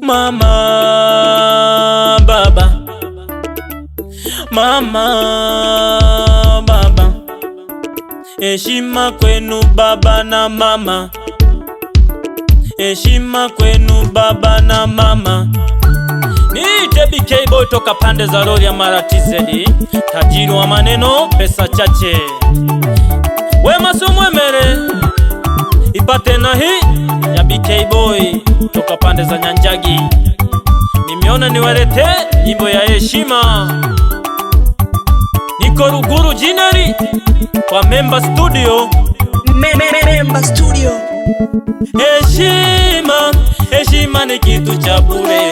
Mama baba, mama baba, heshima kwenu baba na mama, heshima kwenu baba na mama. Niite BK Boy toka pande za Rorya Mara TZ, tajiri wa maneno pesa chache. Wema Sumwemere ipate na hii ya BK Boy toka pande za Nyanjagi. Nimeona niwalete nyimbo ya heshima. Niko Ruguru Jineri kwa Memba Studio. Memba Studio. Heshima, heshima ni kitu cha bure.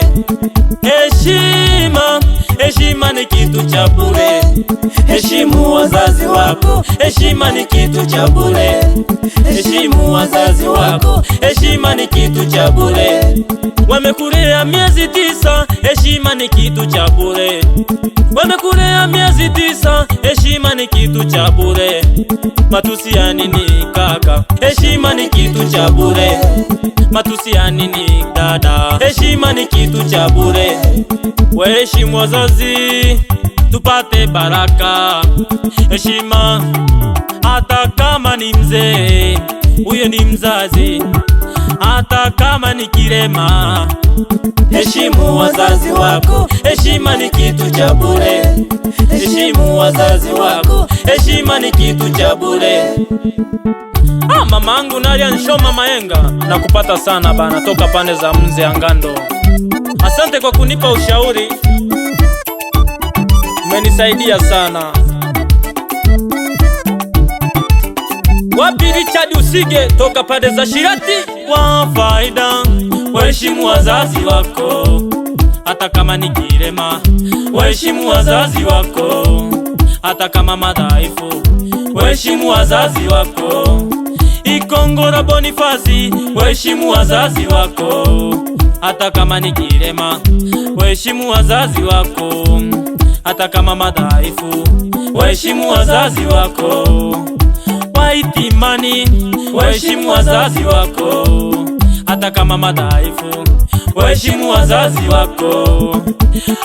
Heshima, heshima ni kitu cha bure. Heshimu wazazi wako, heshima ni kitu cha bure. Heshimu wazazi wako, heshima ni kitu cha bure. Wamekulea miezi 9, heshima ni kitu cha bure. Wamekulea miezi 9, heshima ni kitu cha bure. Matusi ya nini kaka? Heshima ni kitu cha bure. Matusi ya nini dada? Heshima ni kitu cha bure. Waheshimu wazazi tupate baraka. Heshima hata kama ni mzee, huyo ni mzazi. Hata kama ni kilema, heshimu wazazi wako, heshima ni kitu cha bure. Heshimu wazazi wako, heshima ni kitu cha bure. Mamangu Nalia Nshoma Mayenga, nakupata sana bana toka pande za Mze Angando. Asante kwa kunipa ushauri, umenisaidia sana. Wapi Richard Usige toka pande za Shirati wa faida. Waheshimu wazazi wako hata kama ni kilema. Waheshimu wazazi wako hata kama madhaifu. Waheshimu wazazi wako. Ikongora Bonifasi, waheshimu wazazi wako hata kama ni kilema. Waheshimu wazazi wako hata kama madhaifu. Waheshimu wazazi wako. Waitimani, waheshimu wazazi wako hata kama madhaifu. Waheshimu wazazi wako.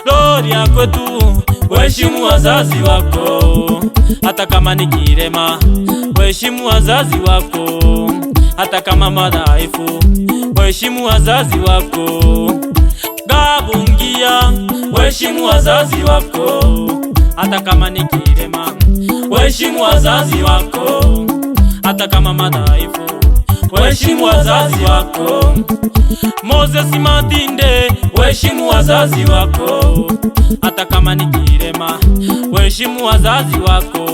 Rorya kwetu, waheshimu wazazi wako hata kama ni kilema. Waheshimu wazazi wako hata kama madhaifu. Waheshimu wazazi wako. Gabungia, waheshimu wazazi wako hata kama ni kilema. Waheshimu wazazi wako hata kama madhaifu. Waheshimu wazazi wako. Moses Matinde, waheshimu wazazi wako hata kama ni kilema. Waheshimu wazazi wako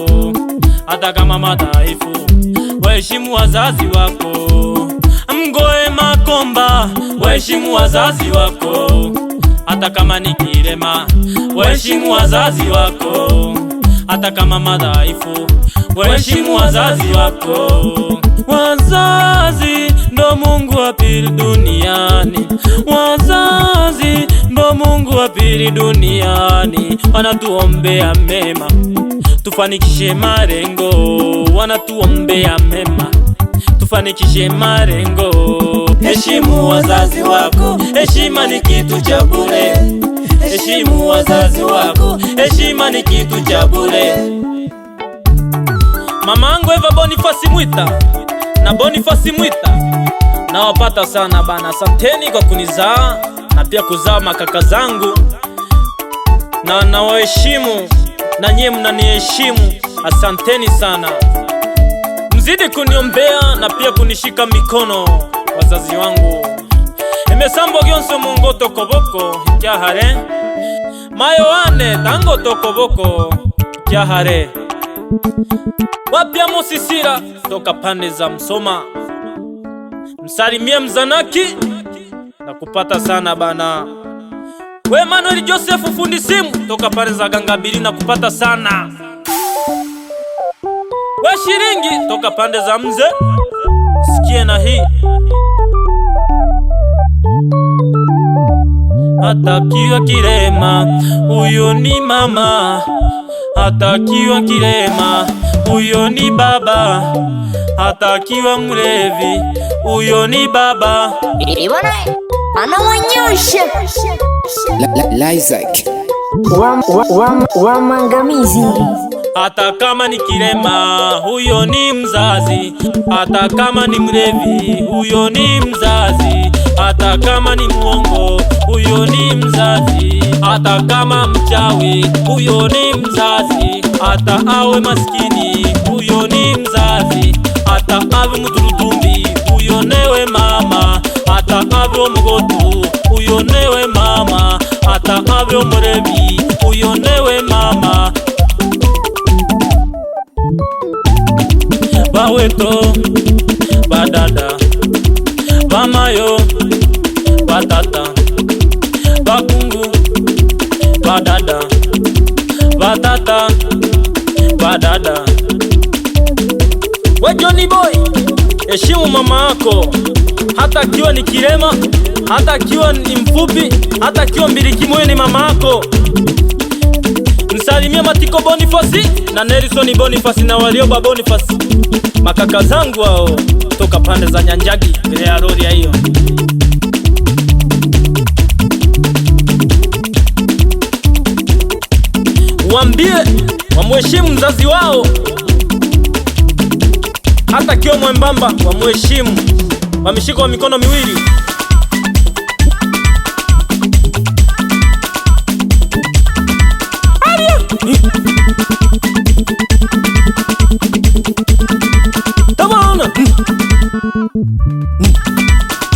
hata kama madhaifu. Waheshimu wazazi wako. Mgoe Makomba, waheshimu wazazi wako hata kama ni kilema. Waheshimu wazazi wako hata kama madhaifu. Waheshimu wazazi wako. Wazazi ndo Mungu wa pili duniani. Wazazi ndo Mungu wa pili duniani. Wanatuombea mema tufanikishe malengo. Wanatuombea mema tufanikishe malengo. Heshimu wazazi wako, heshima ni kitu cha bure. Heshimu wazazi wako, heshima ni kitu cha bure. Mamangu Eva Bonifasi Mwita na Bonifasi Mwita, nawapata sana bana. Asanteni kwa kunizaa na pia kuzaa makaka zangu, na nawaheshimu na nyie mnaniheshimu. Asanteni sana, mzidi kuniombea na pia kunishika mikono wazazi wangu. Emesambo gyonso mungo tokoboko ikyahare. Mayoane tango tokoboko ikyahare. Wapya Musisira toka pande za Msoma. Msalimie Mzanaki na kupata sana bana. We Manuel Joseph fundi simu toka pande za Gangabiri na kupata sana. We Shiringi toka pande za Mze, sikie na hii. Atakiwa kilema, huyo ni mama. Atakiwa kilema, huyo ni baba. Atakiwa mlevi, huyo ni baba. Bwana anawanyosha Isaac wa mangamizi. Hata kama ni kilema, huyo ni mzazi. Hata kama ni mlevi, huyo ni mzazi. Hata kama ni mwongo, huyo ni mzazi. Hata kama mchawi, huyo ni mzazi. Hata awe maskini, huyo ni mzazi. Hata awe mturutumbi, huyo newe mama. Hata awe mgotu, huyo newe mama. Hata awe mlevi, huyo newe mama. Baweto, badada, bamayo, batata, bakungu, badada, batata, badada. We Johnny Boy, heshimu mama yako, hata akiwa ni kilema, hata akiwa ni mfupi, hata akiwa mbiliki moyo ni mama yako. Msalimia Matiko Bonifasi na Nelson Bonifasi na Warioba Bonifasi, makaka zangu hao toka pande za Nyanjagi ile ya Rorya hiyo. Waambie wamheshimu mzazi wao, hata kiwa mwembamba wamheshimu, wameshika wa mikono miwili.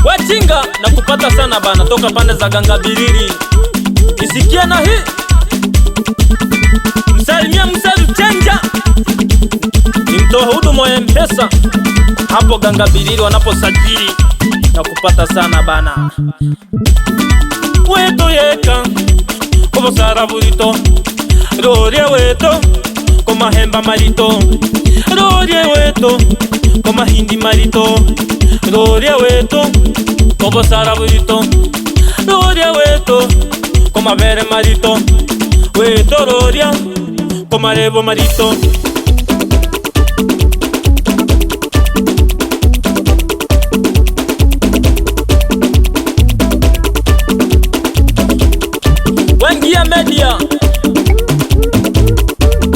Wachinga na kupata sana bana, toka pande za Gangabiriri. Isikia na hii msalimia Msalu Chenja, ni mtoa huduma ya M-Pesa hapo Gangabiriri wanaposajili na kupata sana bana. Weto yeka kobo sara burito, Rorya weto koma hemba marito, Rorya weto koma hindi marito, Rorya weto kobo sara burito, Rorya weto koma bere marito, weto Rorya koma rebo marito. Wengia media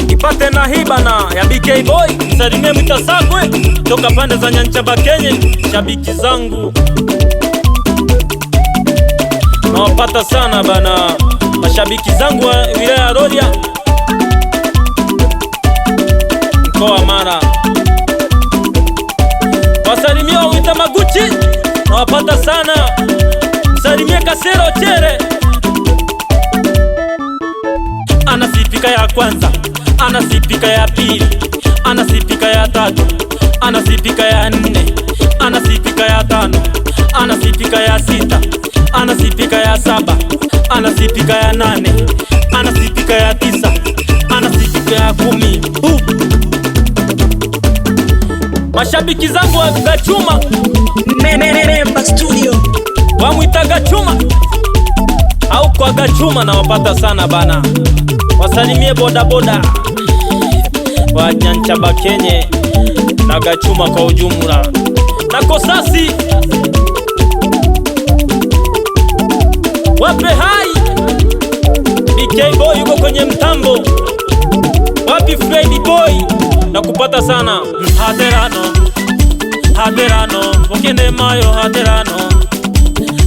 ipate na hibana ya BK Boy, msalimie Mwitasagwe toka pande za Nyanchaba Kenye. Shabiki zangu nawapata sana bana, mashabiki zangu wa wilaya ya Rorya mkoa Mara. Wasalimie Wawita Maguchi nawapata sana, msalimie Kasero Chere. Anasipika ya kwanza, anasipika ya pili, anasipika ya tatu, anasipika ya nne, anasipika ya tano, anasipika ya sita, anasipika ya saba, anasipika ya nane, anasipika ya tisa, anasipika ya 10. Mashabiki zangu wa Gachuma Memba Studio wamwita Gachuma au kwa Gachuma na wapata sana bana. Wasalimie boda boda wa Nyanchaba Kenye na Gachuma kwa ujumla na Kosasi. Wape hai BK Boy yuko kwenye mtambo. Wapi Freddy Boy na kupata sana. Haderano, haderano, wakene mayo haderano,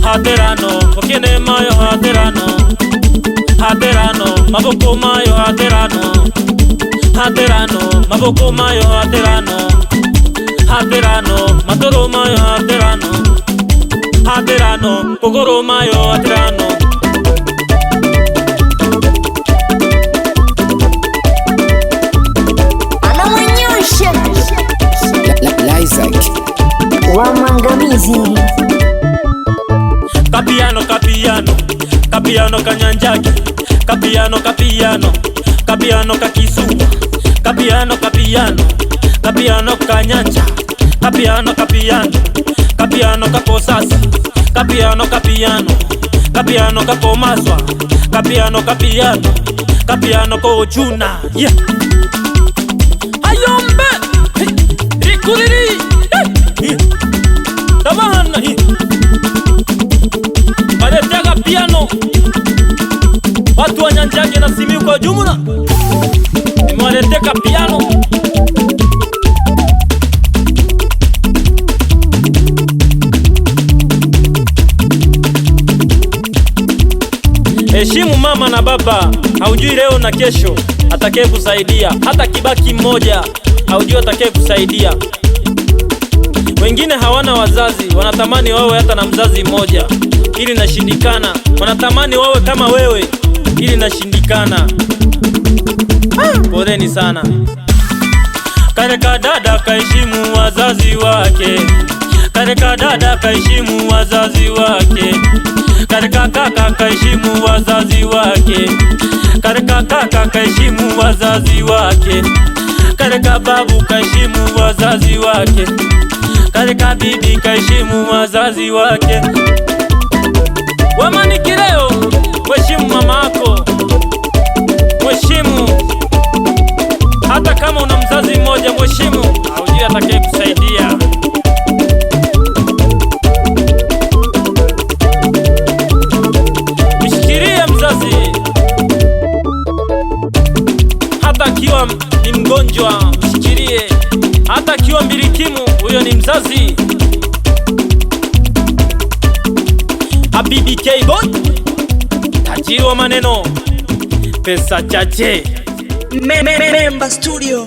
haderano, wakene mayo haderano, haderano, maboko mayo haderano, haderano, maboko mayo haderano, haderano, matoro mayo haderano, haderano, pogoro mayo haderano. anawanyosha Isaac wa mangamizi. Kapiano, kapiano, kapiano kanyanjaki, kapiano, kapiano, kapiano kakisuma, kapiano, kapiano, kapiano kanyanja, kapiano, kapiano, kapiano kakosasi, kapiano, kapiano, kapiano kakomaswa, kapiano, kapiano, kapiano kojuna. Yeah. Ayombe rikuliri Chake na Simiyu kwa jumla, nimewaletea piano. Heshimu mama na baba, haujui leo na kesho atakaye kusaidia. Hata kibaki mmoja, haujui atakaye kusaidia. Wengine hawana wazazi, wanatamani wawe hata na mzazi mmoja, ili nashindikana. Wanatamani wawe kama wewe, ili nashindikana. Poleni sana. Kareka dada kaheshimu wazazi wake, kareka dada kaheshimu wazazi wake, kareka kaka kaheshimu wazazi wake, kareka kaka kaheshimu wazazi wake, kareka babu kaheshimu wazazi wake, kareka bibi kaheshimu wazazi wake. Wamaniki leo, mheshimu mama yako, mheshimu. Hata kama una mzazi mmoja, mheshimu, haujui atakaye kusaidia. Mshikilie mzazi, hata akiwa ni mgonjwa, mshikilie. Hata akiwa mbilikimu, huyo ni mzazi. Habibi K-Boy, tajiri wa maneno, pesa chache. Memba Studio.